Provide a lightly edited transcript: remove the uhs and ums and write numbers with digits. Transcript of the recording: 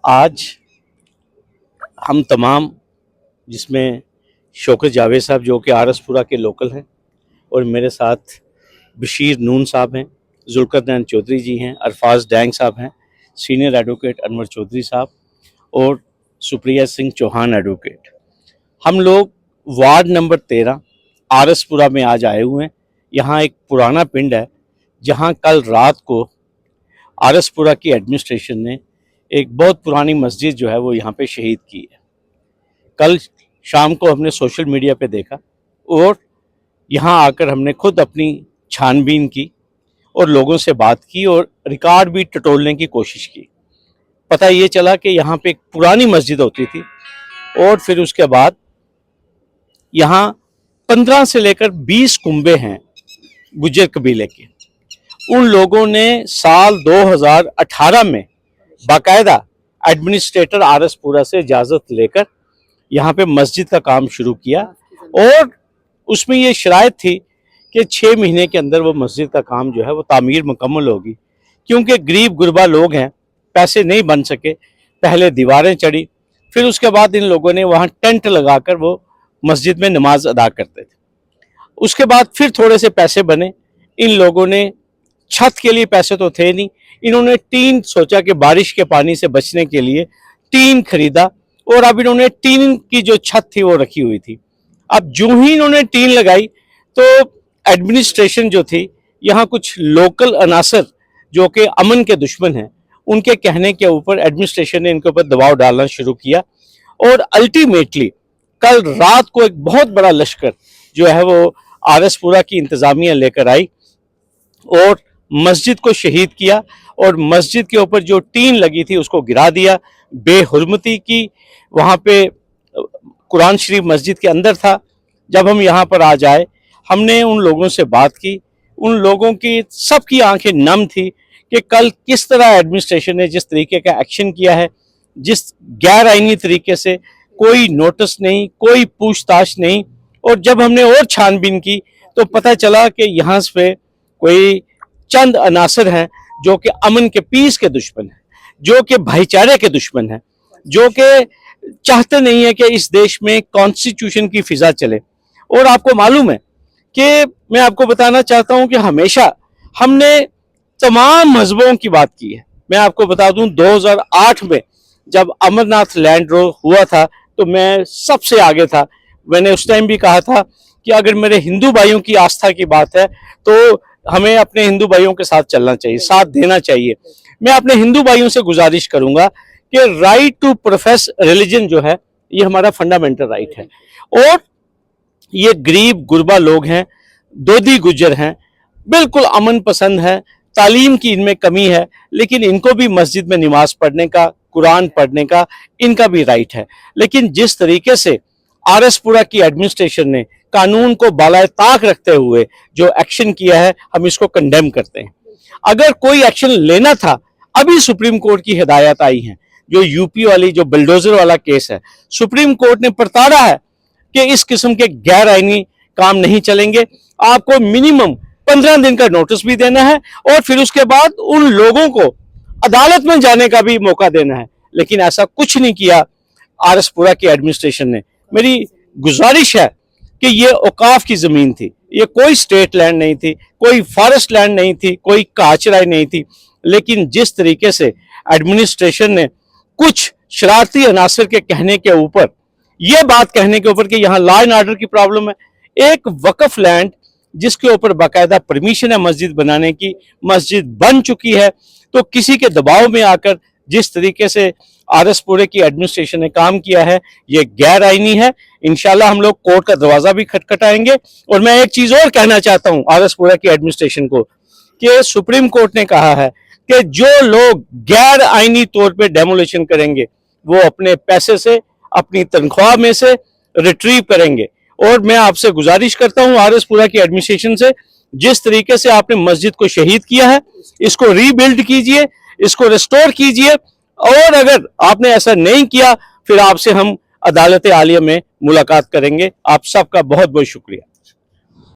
आज हम तमाम, जिसमें शौकत जावेद साहब जो कि आरसपुरा के लोकल हैं, और मेरे साथ बशीर नून साहब हैं, जुल्करनैन चौधरी जी हैं, अरफाज डैंग साहब हैं, सीनियर एडवोकेट अनवर चौधरी साहब और सुप्रिया सिंह चौहान एडवोकेट, हम लोग वार्ड नंबर 13 आरसपुरा में आज आए हुए हैं। यहाँ एक पुराना पिंड है जहाँ कल रात को आरसपुरा की एडमिनिस्ट्रेशन ने एक बहुत पुरानी मस्जिद जो है वो यहाँ पे शहीद की है। कल शाम को हमने सोशल मीडिया पे देखा और यहाँ आकर हमने खुद अपनी छानबीन की और लोगों से बात की और रिकॉर्ड भी टटोलने की कोशिश की। पता ये चला कि यहाँ पे एक पुरानी मस्जिद होती थी और फिर उसके बाद यहाँ 15 से लेकर 20 कुंबे हैं गुज्जर कबीले के। उन लोगों ने साल 2018 में बाकायदा एडमिनिस्ट्रेटर आरसपुरा से इजाज़त लेकर यहाँ पे मस्जिद का काम शुरू किया और उसमें ये शराइत थी कि 6 महीने के अंदर वो मस्जिद का काम जो है वो तामीर मुकम्मल होगी, क्योंकि गरीब गुरबा लोग हैं, पैसे नहीं बन सके। पहले दीवारें चढ़ी, फिर उसके बाद इन लोगों ने वहाँ टेंट लगाकर वो मस्जिद में नमाज अदा करते थे। उसके बाद फिर थोड़े से पैसे बने, इन लोगों ने छत के लिए पैसे तो थे नहीं, इन्होंने टीन सोचा कि बारिश के पानी से बचने के लिए टीन खरीदा और अब इन्होंने टीन की जो छत थी वो रखी हुई थी। अब जो ही इन्होंने टीन लगाई तो एडमिनिस्ट्रेशन जो थी, यहाँ कुछ लोकल अनासर जो कि अमन के दुश्मन हैं, उनके कहने के ऊपर एडमिनिस्ट्रेशन ने इनके ऊपर दबाव डालना शुरू किया और अल्टीमेटली कल रात को एक बहुत बड़ा लश्कर जो है वो आरसपुरा की इंतजामिया लेकर आई और मस्जिद को शहीद किया और मस्जिद के ऊपर जो टीन लगी थी उसको गिरा दिया। बेहुरमती की वहाँ पे कुरान शरीफ मस्जिद के अंदर था। जब हम यहाँ पर आ जाए, हमने उन लोगों से बात की, उन लोगों की सबकी आंखें नम थी कि कल किस तरह एडमिनिस्ट्रेशन ने जिस तरीके का एक्शन किया है, जिस गैर आईनी तरीके से, कोई नोटिस नहीं, कोई पूछताछ नहीं। और जब हमने और छानबीन की तो पता चला कि यहाँ पे कोई चंद अनासर हैं जो कि अमन के पीस के दुश्मन हैं, जो कि भाईचारे के दुश्मन हैं, जो कि चाहते नहीं है कि इस देश में कॉन्स्टिट्यूशन की फिजा चले। और आपको मालूम है कि मैं आपको बताना चाहता हूं कि हमेशा हमने तमाम मजहबों की बात की है। मैं आपको बता दूं 2008 में जब अमरनाथ लैंड रोक हुआ था तो मैं सबसे आगे था। मैंने उस टाइम भी कहा था कि अगर मेरे हिंदू भाइयों की आस्था की बात है तो हमें अपने हिंदू भाइयों के साथ चलना चाहिए, साथ देना चाहिए। मैं अपने हिंदू भाइयों से गुजारिश करूंगा कि राइट टू प्रोफेस रिलीजन जो है ये हमारा फंडामेंटल राइट है। और ये गरीब गुरबा लोग हैं, दोधी गुज्जर हैं, बिल्कुल अमन पसंद है, तालीम की इनमें कमी है, लेकिन इनको भी मस्जिद में नमाज पढ़ने का, कुरान पढ़ने का इनका भी राइट है। लेकिन जिस तरीके से आरसपुरा की एडमिनिस्ट्रेशन ने कानून को बालाए ताक रखते हुए जो एक्शन किया है, हम इसको कंडेम करते हैं। अगर कोई एक्शन लेना था, अभी सुप्रीम कोर्ट की हिदायत आई है, जो यूपी वाली जो बुलडोजर वाला केस है, सुप्रीम कोर्ट ने प्रताड़ा है कि इस किस्म के गैर आईनी काम नहीं चलेंगे। आपको मिनिमम 15 दिन का नोटिस भी देना है और फिर उसके बाद उन लोगों को अदालत में जाने का भी मौका देना है। लेकिन ऐसा कुछ नहीं किया आरसपुरा की एडमिनिस्ट्रेशन ने। मेरी गुजारिश है कि ये औकाफ की जमीन थी, ये कोई स्टेट लैंड नहीं थी, कोई फॉरेस्ट लैंड नहीं थी, कोई काचराई नहीं थी। लेकिन जिस तरीके से एडमिनिस्ट्रेशन ने कुछ शरारती अनासर के कहने के ऊपर, ये बात कहने के ऊपर कि यहाँ लॉ एंड ऑर्डर की प्रॉब्लम है, एक वक्फ लैंड जिसके ऊपर बाकायदा परमिशन है मस्जिद बनाने की, मस्जिद बन चुकी है, तो किसी के दबाव में आकर जिस तरीके से आरसपुरे की एडमिनिस्ट्रेशन ने काम किया है, ये गैर आईनी है। इंशाल्लाह हम लोग कोर्ट का दरवाजा भी खटखटाएंगे। और मैं एक चीज और कहना चाहता हूं आरसपुरा की एडमिनिस्ट्रेशन को कि सुप्रीम कोर्ट ने कहा है कि जो लोग गैर आईनी तौर पे डेमोलिशन करेंगे वो अपने पैसे से, अपनी तनख्वाह में से रिट्रीव करेंगे। और मैं आपसे गुजारिश करता हूं आरसपुरा की एडमिनिस्ट्रेशन से, जिस तरीके से आपने मस्जिद को शहीद किया है, इसको रीबिल्ड कीजिए, इसको रिस्टोर कीजिए। और अगर आपने ऐसा नहीं किया, फिर आपसे हम अदालत आलिया में मुलाकात करेंगे। आप सबका बहुत बहुत शुक्रिया।